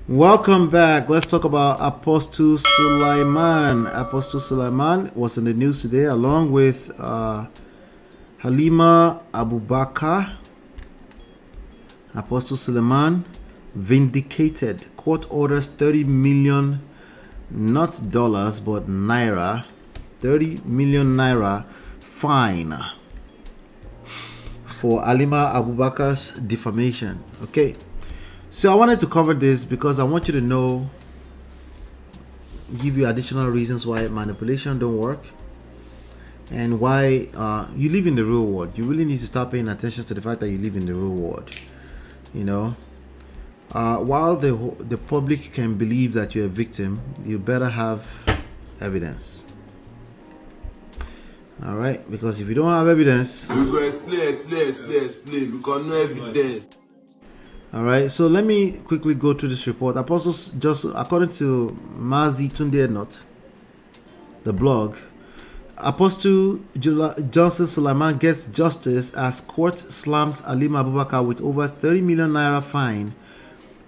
Welcome back. Let's talk about Apostle Sulaiman. Apostle Sulaiman was in the news today along with Halima Abubakar. Apostle Sulaiman vindicated. Court orders 30 million, not dollars, but naira. 30 million naira fine for Halima Abubakar's defamation. Okay. So I wanted to cover this because I want you to know, give you additional reasons why manipulation don't work and why you live in the real world. You really need to start paying attention to the fact that you live in the real world. You know, while the public can believe that you're a victim, you better have evidence. All right, because if you don't have evidence, we go explain because no evidence. All right, so let me quickly go through this report. Apostles, just according to Mazi Tunde Not, the blog, Apostle Johnson Sulaiman gets justice as court slams Halima Abubakar with over 30 million naira fine.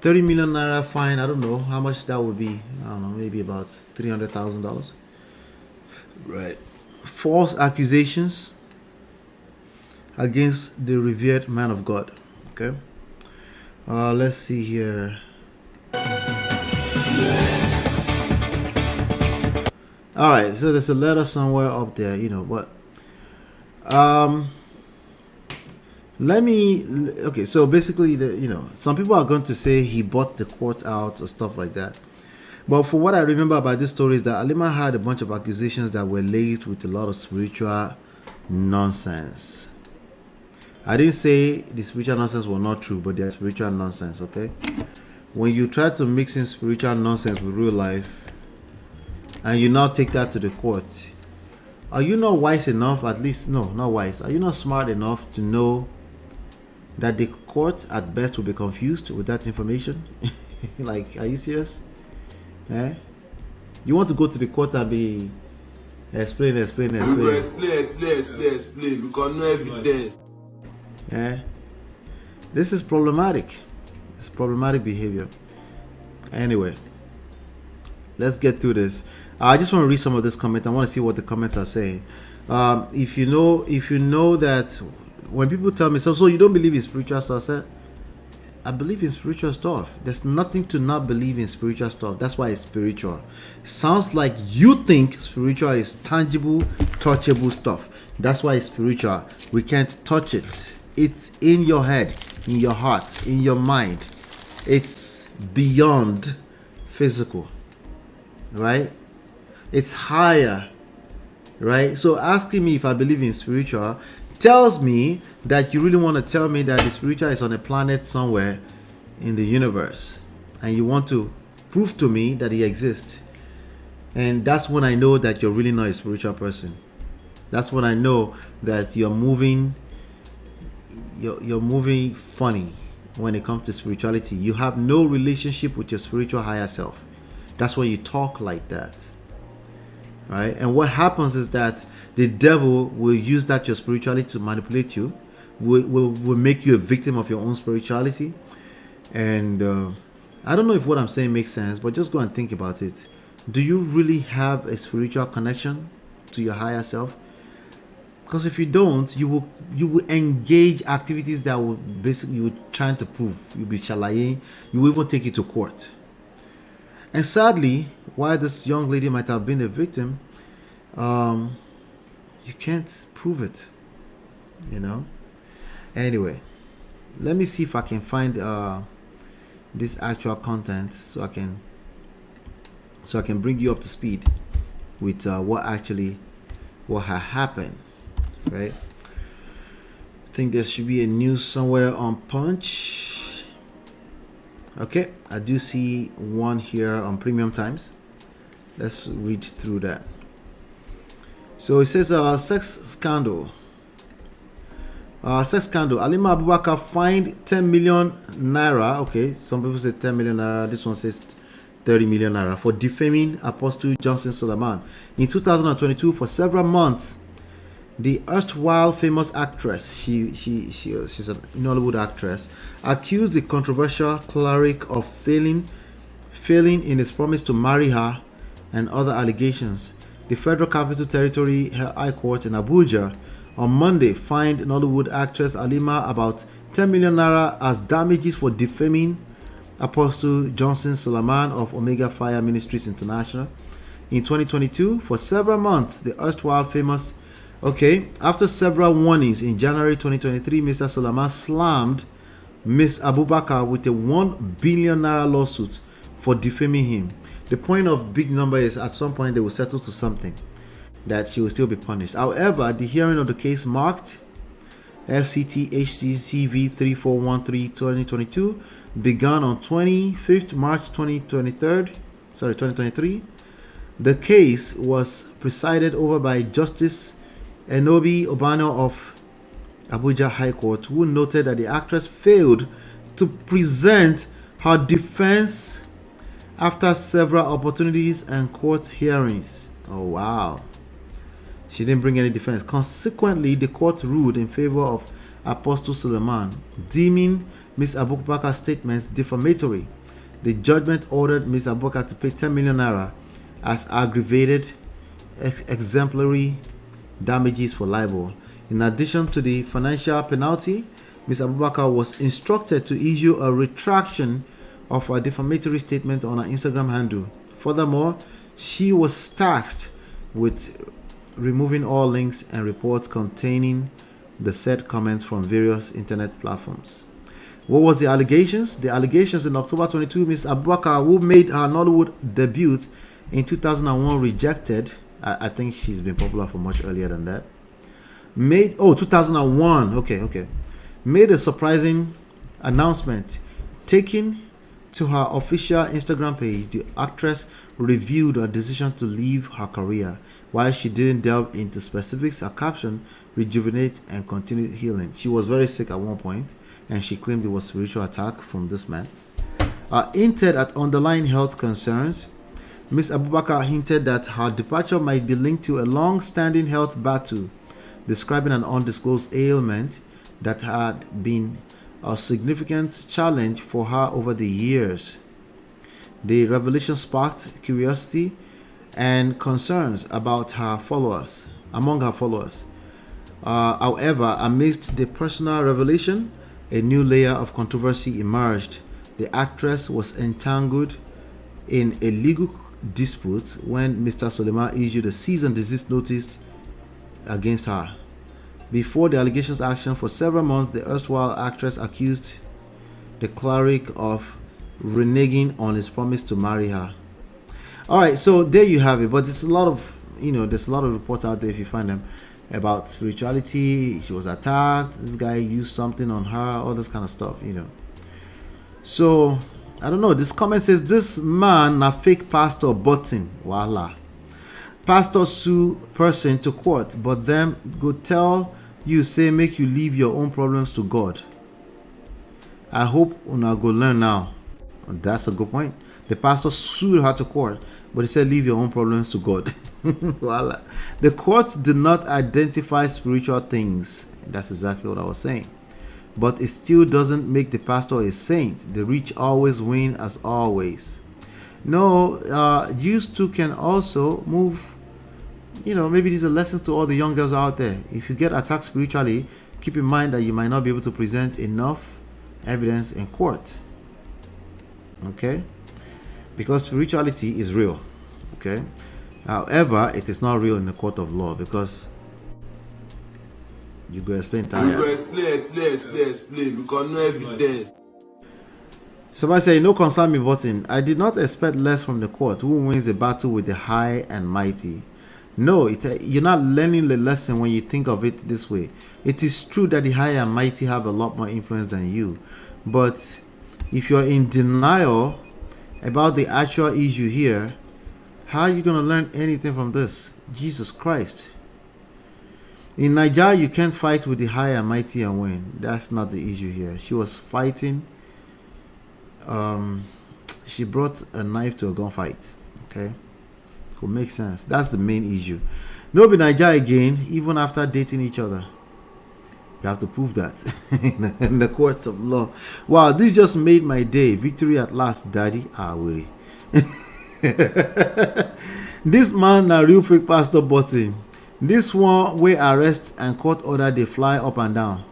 30 million naira fine, I don't know how much that would be. I don't know, maybe about $300,000. Right. False accusations against the revered man of God. Okay. Let's see here. All right, so there's a letter somewhere up there, you know, but okay, so basically some people are going to say he bought the court out or stuff like that. But for what I remember about this story is that Halima had a bunch of accusations that were laced with a lot of spiritual nonsense. I didn't say the spiritual nonsense was not true, but they're spiritual nonsense, okay? When you try to mix in spiritual nonsense with real life, and you now take that to the court, are you not wise enough, at least, no, not wise, are you not smart enough to know that the court at best will be confused with that information? Like, are you serious? Eh? You want to go to the court and be explain. We go explain because no evidence. Yeah, this is problematic. It's problematic behavior. Anyway, let's get through this. I just want to read some of this comment. I want to see what the comments are saying. If you know that when people tell me so you don't believe in spiritual stuff, I said I believe in spiritual stuff. There's nothing to not believe in spiritual stuff. That's why it's spiritual. It sounds like you think spiritual is tangible, touchable stuff. That's why it's spiritual. We can't touch it. It's in your head, in your heart, in your mind. It's beyond physical, right? It's higher, right? So asking me if I believe in spiritual tells me that you really want to tell me that the spiritual is on a planet somewhere in the universe, and you want to prove to me that it exists. And that's when I know that you're really not a spiritual person. That's when I know that you're moving funny when it comes to spirituality. You have no relationship with your spiritual higher self. That's why you talk like that, right? And what happens is that the devil will use that your spirituality to manipulate you, will make you a victim of your own spirituality. And I don't know if what I'm saying makes sense, but just go and think about it. Do you really have a spiritual connection to your higher self? Because if you don't, you will engage activities that will basically, you were trying to prove. You'll be shalaying. You will even take it to court. And sadly, while this young lady might have been a victim, you can't prove it, you know. Anyway, let me see if I can find this actual content so I can bring you up to speed with what had happened, right? I think there should be a news somewhere on Punch. Okay, I do see one here on Premium Times. Let's read through that. So it says sex scandal. Halima Abubakar fined 10 million naira. Okay, some people say 10 million naira. This one says 30 million naira for defaming Apostle Johnson Sulaiman in 2022 for several months. The erstwhile famous actress, she's a Nollywood actress, accused the controversial cleric of failing failing in his promise to marry her, and other allegations. The Federal Capital Territory High Court in Abuja on Monday fined Nollywood actress Halima about 10 million naira as damages for defaming Apostle Johnson Suleiman of Omega Fire Ministries International. In 2022, for several months, the erstwhile famous, after several warnings in January 2023, Mr. Suleiman slammed Ms. Abubakar with a 1 billion naira lawsuit for defaming him. The point of big number is at some point they will settle to something that she will still be punished. However, the hearing of the case marked FCT HCCV 3413-2022 began on 25th March 2023. The case was presided over by Justice Enobi Obano of Abuja High Court, who noted that the actress failed to present her defense after several opportunities and court hearings. Oh wow. She didn't bring any defense. Consequently, the court ruled in favor of Apostle Suleiman, deeming Ms. Abubakar's statements defamatory. The judgment ordered Ms. Abubakar to pay 10 million naira as aggravated exemplary damages for libel. In addition to the financial penalty, Ms. Abubakar was instructed to issue a retraction of her defamatory statement on her Instagram handle. Furthermore, she was tasked with removing all links and reports containing the said comments from various internet platforms. What was the allegations? The allegations in October 22, Ms. Abubakar, who made her Nollywood debut in 2001, rejected. I think she's been popular for much earlier than that. 2001. Made a surprising announcement. Taking to her official Instagram page, the actress revealed her decision to leave her career. While she didn't delve into specifics, her caption, rejuvenate and continue healing. She was very sick at one point, and she claimed it was spiritual attack from this man. Hinted at underlying health concerns. Ms. Abubakar hinted that her departure might be linked to a long-standing health battle, describing an undisclosed ailment that had been a significant challenge for her over the years. The revelation sparked curiosity and concerns about among her followers. However, amidst the personal revelation, a new layer of controversy emerged. The actress was entangled in a legal dispute when Mr. Suleiman issued a cease and desist notice against her. Before the allegations action for several months, the erstwhile actress accused the cleric of reneging on his promise to marry her. All right, so there you have it. But there's a lot of reports out there, if you find them, about spirituality. She was attacked. This guy used something on her. All this kind of stuff, So I don't know. This comment says this man a fake pastor button. Voila. Pastor sue person to court, but them go tell you say make you leave your own problems to God. I hope una go learn now. That's a good point. The pastor sued her to court, but he said leave your own problems to God. Voila. The court did not identify spiritual things. That's exactly what I was saying. But it still doesn't make the pastor a saint. The rich always win as always. No, Jews too can also move. Maybe these are lessons to all the young girls out there. If you get attacked spiritually, keep in mind that you might not be able to present enough evidence in court. Okay? Because spirituality is real. Okay? However, it is not real in the court of law because you go explain time. You go explain because no evidence. Somebody say, no concern me button. I did not expect less from the court. Who wins the battle with the high and mighty? No, you're not learning the lesson when you think of it this way. It is true that the high and mighty have a lot more influence than you. But if you're in denial about the actual issue here, how are you going to learn anything from this? Jesus Christ. In Nigeria, you can't fight with the high and mighty and win. That's not the issue here. She was fighting. She brought a knife to a gunfight. Okay? Could make sense. That's the main issue. No be Nigeria again, even after dating each other. You have to prove that in the court of law. Wow, this just made my day. Victory at last, daddy. Ah, really. This man na real fake pastor button. This one wey arrest and court order dey fly up and down.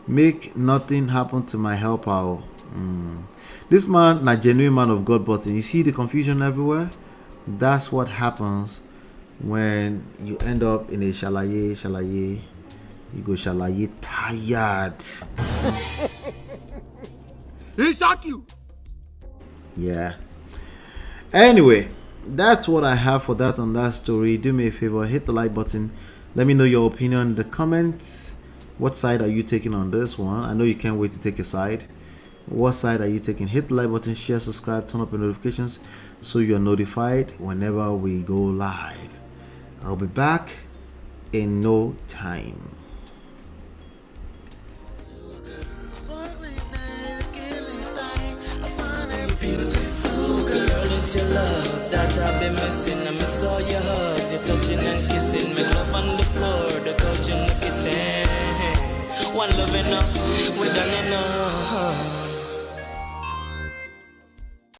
Make nothing happen to my helper. This man na genuine man of God button. You see the confusion everywhere? That's what happens when you end up in a shalaye. You go shalaye tired. He shock you. Yeah. Anyway, that's what I have for that on that story. Do me a favor, hit the like button. Let me know your opinion in the comments. What side are you taking on this one? I know you can't wait to take a side. What side are you taking? Hit the like button, share, subscribe, turn up your notifications so you're notified whenever we go live. I'll be back in no time. It's your love that I've been missing. I miss all your hugs, your touching and kissing. Make love on the floor, the couch in the kitchen. One love enough, we done enough.